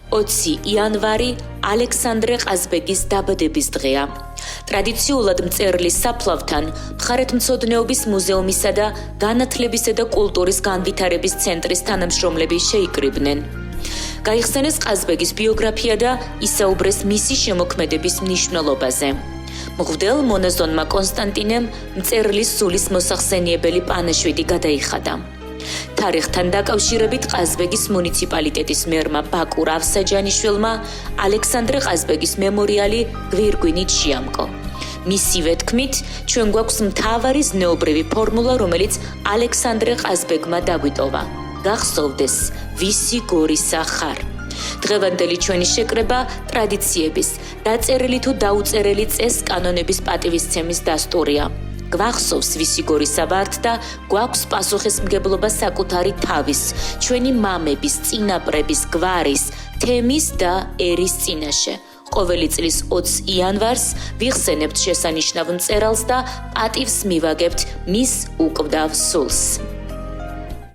20 იანვარი ალექსანდრე ყაზბეგის დაბადების დღეა. ტრადიციულად მწერლის საფლავთან მხარეთმცოდნეობის მუზეუმისა და განათლებისა და კულტურის განვითარების ცენტრის თანამშრომლები შეიკრიბნენ. გაიხსენეს ყაზბეგის ბიოგრაფია და ისაუბრეს მისი შემოქმედების მნიშვნელობაზე. მღვდელ მონაზონმა კონსტანტინემ მწერლის სულის მოსახსენიებელი პანაშვიდი გადაიხადა. თარიღთან დაკავშირებით ყაზბეგის მუნიციპალიტეტის მერმა ბაკურ ავსაჯანიშვილმა ალექსანდრე ყაზბეგის მემორიალი გვირგვინით შეამკო. მისივე თქმით, ჩვენ გვაქვს მთავარი ზნეობრივი ფორმულა, რომელიც ალექსანდრე ყაზბეგმა დაგვიტოვა. გახსოვდეს, ვისი გორისა ხარ. დღევანდელი ჩვენი შეკრება ტრადიციების, დაწერილი თუ დაუწერელი წეს-კანონების პატივისცემის დასტურია. გვახსოვს ვისი გორისა ვართ და გვაქვს პასუხისმგებლობა საკუთარი თავის, ჩვენი მამების, წინაპრების, გვარის, თემის და ერის წინაშე. ყოველი წლის 20 იანვარს ვიხსენებთ შესანიშნავ მწერალს და პატივს მივაგებთ მის უკვდავ სულს.